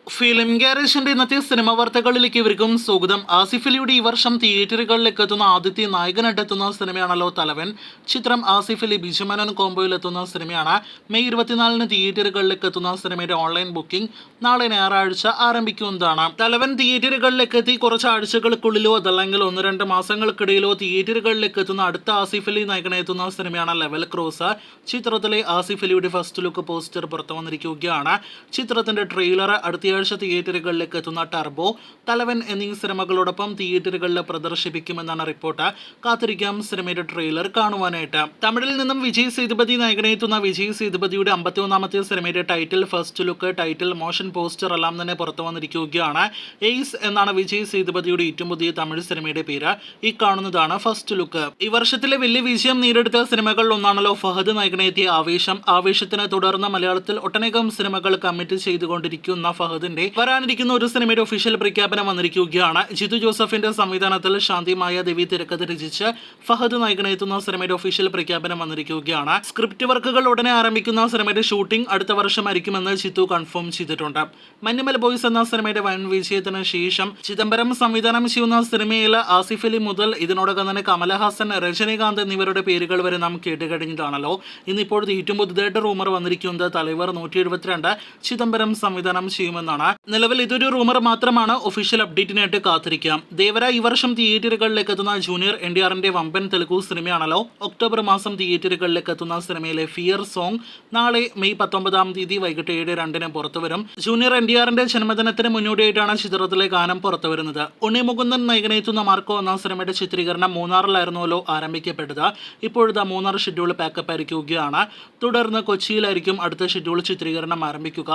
Film ഗാരേജിന്റെ ഇന്നത്തെ cinema വാർത്തകളിലേക്ക് ഇവർക്കും സ്വാഗതം. ആസിഫ് അലിയുടെ ഈ വർഷം തിയേറ്ററുകളിലേക്ക് എത്തുന്ന ആദ്യത്തെ നായകനായിട്ടെത്തുന്ന സിനിമയാണല്ലോ തലവൻ. ചിത്രം ആസിഫ് അലി ബിജുമേനോൻ കോംബോയിൽ എത്തുന്ന സിനിമയാണ്. മെയ് 24-ന് തിയേറ്ററുകളിലേക്ക് എത്തുന്ന സിനിമയുടെ ഓൺലൈൻ ബുക്കിംഗ് നാളെ ഞായറാഴ്ച ആരംഭിക്കുന്നതാണ്. തലവൻ തിയേറ്ററുകളിലേക്ക് എത്തി കുറച്ച് ആഴ്ചകൾക്കുള്ളിലോ അതല്ലെങ്കിൽ 1-2 മാസങ്ങൾക്കിടയിലോ തിയേറ്ററുകളിലേക്ക് എത്തുന്ന അടുത്ത ആസിഫ് അലി നായകനെ എത്തുന്ന സിനിമയാണ് ലെവൽ ക്രോസ്. ചിത്രത്തിലെ ആസിഫ് അലിയുടെ ഫസ്റ്റ് ലുക്ക് പോസ്റ്റർ പുറത്തു വന്നിരിക്കുകയാണ്. ചിത്രത്തിന്റെ ട്രെയിലർ അടുത്ത തിയേറ്ററുകളിലേക്ക് എത്തുന്ന ടർബോ, തലവൻ എന്നീ സിനിമകളോടൊപ്പം തിയേറ്ററുകളിൽ പ്രദർശിപ്പിക്കുമെന്നാണ് റിപ്പോർട്ട്. കാത്തിരിക്കാം സിനിമയുടെ ട്രെയിലർ കാണുവാനായിട്ട്. തമിഴിൽ നിന്നും വിജയ് സേതുപതി നായകനെ എത്തുന്ന വിജയ് സേതുപതിയുടെ 51ാമത്തെ സിനിമയുടെ title, first look, title, motion poster എല്ലാം തന്നെ പുറത്തു വന്നിരിക്കുകയാണ്. എയ്സ് എന്നാണ് വിജയ് സേതുപതിയുടെ ഏറ്റവും പുതിയ തമിഴ് സിനിമയുടെ പേര്. ഈ കാണുന്നതാണ് ഫസ്റ്റ് ലുക്ക്. ഈ വർഷത്തിലെ വലിയ വിജയം നേടിയെടുത്ത സിനിമകളിൽ ഒന്നാണല്ലോ ഫഹദ് നായകനെ എത്തിയ ആവേശം. ആവേശത്തിനെ തുടർന്ന് മലയാളത്തിൽ ഒട്ടനേകം സിനിമകൾ കമ്മിറ്റ് ചെയ്തുകൊണ്ടിരിക്കുന്ന ഫഹദ് വരാനിരിക്കുന്ന ഒരു സിനിമയുടെ ഒഫീഷ്യൽ പ്രഖ്യാപനം വന്നിരിക്കുകയാണ്. ജിത്തു ജോസഫിന്റെ സംവിധാനത്തിൽ ശാന്തിമായ ദേവി തിരക്കഥ രചിച്ച് ഫഹദ് നായകനെ എത്തുന്ന സിനിമയുടെ ഒഫീഷ്യൽ പ്രഖ്യാപനം വന്നിരിക്കുകയാണ്. സ്ക്രിപ്റ്റ് വർക്കുകൾ ഉടനെ ആരംഭിക്കുന്ന സിനിമയുടെ ഷൂട്ടിംഗ് അടുത്ത വർഷമായിരിക്കുമെന്ന് ജിത്തു കൺഫേം ചെയ്തിട്ടുണ്ട്. മഞ്ഞുമൽ ബോയ്സ് എന്ന സിനിമയുടെ വൻ വിജയത്തിന് ശേഷം ചിദംബരം സംവിധാനം ചെയ്യുന്ന സിനിമയിൽ ആസിഫ് അലി മുതൽ ഇതിനോടകം തന്നെ കമലഹാസൻ, രജനീകാന്ത് എന്നിവരുടെ പേരുകൾ വരെ നാം കേട്ടുകഴിഞ്ഞതാണല്ലോ. ഇന്നിപ്പോൾ ഏറ്റവും പുതുതായിട്ട് റൂമർ വന്നിരിക്കുന്നത് തലവർ 172 ചിദംബരം സംവിധാനം ചെയ്യുമെന്നാണ്. നിലവിൽ ഇതൊരു റൂമർ മാത്രമാണ്. ഒഫീഷ്യൽ അപ്ഡേറ്റിനായിട്ട് കാത്തിരിക്കാം. ദേവര ഈ വർഷം തിയേറ്ററുകളിലേക്ക് എത്തുന്ന ജൂനിയർ എൻടിആറിന്റെ വമ്പൻ തെലുഗു സിനിമയാണല്ലോ. ഒക്ടോബർ മാസം തിയേറ്ററുകളിലേക്ക് എത്തുന്ന സിനിമയിലെ ഫിയർ സോങ് നാളെ മെയ് 19-ാം തീയതി വൈകിട്ട് 7:02 പുറത്തുവരും. ജൂനിയർ എൻടിആറിന്റെ ജന്മദിനത്തിന് മുന്നോടിയായിട്ടാണ് ചിത്രത്തിലെ ഗാനം പുറത്തുവരുന്നത്. ഉണ്ണി മുകുന്ദൻ നായകനെ എത്തുന്ന മാർക്കോ എന്ന സിനിമയുടെ ചിത്രീകരണം മൂന്നാറിലായിരുന്നല്ലോ ആരംഭിക്കപ്പെട്ടത്. ഇപ്പോഴത്തെ മൂന്നാർ ഷെഡ്യൂൾ പാക്കപ്പ് ആയിരിക്കുകയാണ്. തുടർന്ന് കൊച്ചിയിലായിരിക്കും അടുത്ത ഷെഡ്യൂൾ ചിത്രീകരണം ആരംഭിക്കുക.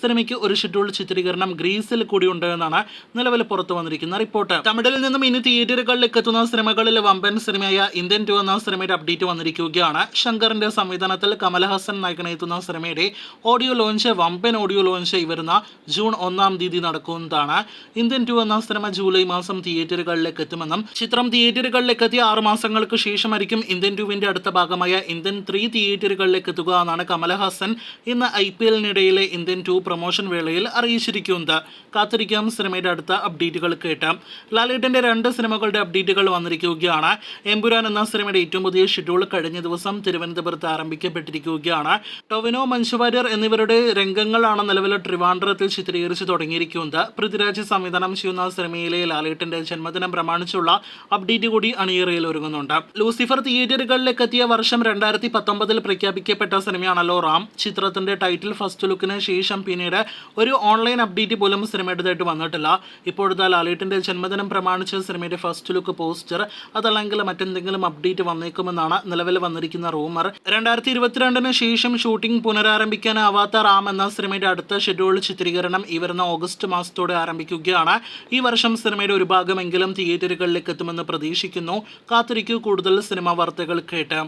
സിനിമയ്ക്ക് ഒരു ഷെഡ്യൂൾ ചിത്രീകരണം ഗ്രീസിൽ കൂടി ഉണ്ട് എന്നാണ് നിലവിൽ പുറത്തു വന്നിരിക്കുന്ന റിപ്പോർട്ട്. തമിഴിൽ നിന്നും ഇനി തിയേറ്ററുകളിലേക്ക് എത്തുന്ന സിനിമകളിൽ വമ്പൻ സിനിമയായ ഇന്ത്യൻ 2 എന്ന സിനിമയുടെ അപ്ഡേറ്റ് വന്നിരിക്കുകയാണ്. ശങ്കറിന്റെ സംവിധാനത്തിൽ കമലഹാസൻ നായകനെ എത്തുന്ന സിനിമയുടെ ഓഡിയോ ലോഞ്ച്, വമ്പൻ ഓഡിയോ ലോഞ്ച് വരുന്ന ജൂൺ 1-ാം തീയതി നടക്കുന്നതാണ്. ഇന്ത്യൻ 2 എന്ന സിനിമ ജൂലൈ മാസം തിയേറ്ററുകളിലേക്ക് എത്തുമെന്നും ചിത്രം തിയേറ്ററുകളിലേക്ക് എത്തിയ 6 മാസങ്ങൾക്ക് ശേഷമായിരിക്കും ഇന്ത്യൻ 2-വിന്റെ അടുത്ത ഭാഗമായ ഇന്ത്യൻ 3 തിയേറ്ററുകളിലേക്ക് എത്തുക എന്നാണ് കമലഹാസൻ ഇന്ന് IPL-നിടയിലെ ഇന്ത്യൻ 2 പ്രൊമോഷൻ വേളയിൽ അറിയിച്ചിരിക്കുന്നത്. കാത്തിരിക്കാം സിനിമയുടെ അടുത്ത അപ്ഡേറ്റുകൾ കേട്ടാം. ലാലേട്ടന്റെ 2 സിനിമകളുടെ അപ്ഡേറ്റുകൾ വന്നിരിക്കുകയാണ്. എമ്പുരാൻ എന്ന സിനിമയുടെ ഏറ്റവും പുതിയ ഷെഡ്യൂൾ കഴിഞ്ഞ ദിവസം തിരുവനന്തപുരത്ത് ആരംഭിക്കപ്പെട്ടിരിക്കുകയാണ്. ടൊവിനോ, മഞ്ജു വാര്യർ എന്നിവരുടെ രംഗങ്ങളാണ് നിലവിൽ ട്രിവാൻഡ്രത്തിൽ ചിത്രീകരിച്ച് തുടങ്ങിയിരിക്കുന്നത്. പൃഥ്വിരാജ് സംവിധാനം ചെയ്യുന്ന സിനിമയിലെ ലാലേട്ടന്റെ ജന്മദിനം പ്രമാണിച്ചുള്ള അപ്ഡേറ്റ് കൂടി അണിയറയിൽ ഒരുങ്ങുന്നുണ്ട്. ലൂസിഫർ തിയേറ്ററുകളിലേക്ക് എത്തിയ വർഷം 2019-ൽ പ്രഖ്യാപിക്കപ്പെട്ട സിനിമയാണല്ലോ റാം. ചിത്രത്തിന്റെ ടൈറ്റിൽ, ഫസ്റ്റ് ലുക്കിന് ശേഷം പിന്നീട് ഒരു ഓൺലൈൻ അപ്ഡേറ്റ് പോലും സിനിമയുടേതായിട്ട് വന്നിട്ടില്ല. ഇപ്പോഴത്തെ ലാലേട്ടന്റെ ജന്മദിനം പ്രമാണിച്ച് സിനിമയുടെ ഫസ്റ്റ് ലുക്ക് പോസ്റ്റർ അതല്ലെങ്കിൽ മറ്റെന്തെങ്കിലും അപ്ഡേറ്റ് വന്നേക്കുമെന്നാണ് നിലവിൽ വന്നിരിക്കുന്ന റൂമർ. 2022-ന് ശേഷം ഷൂട്ടിംഗ് പുനരാരംഭിക്കാനാവാത്ത റാം എന്ന സിനിമയുടെ അടുത്ത ഷെഡ്യൂൾ ചിത്രീകരണം ഈ വരുന്ന ഓഗസ്റ്റ് മാസത്തോടെ ആരംഭിക്കുകയാണ്. ഈ വർഷം സിനിമയുടെ ഒരു ഭാഗമെങ്കിലും തിയേറ്ററുകളിലേക്ക് എത്തുമെന്ന് പ്രതീക്ഷിക്കുന്നു. കാത്തിരിക്കൂ കൂടുതൽ സിനിമാ വാർത്തകൾ കേട്ട്.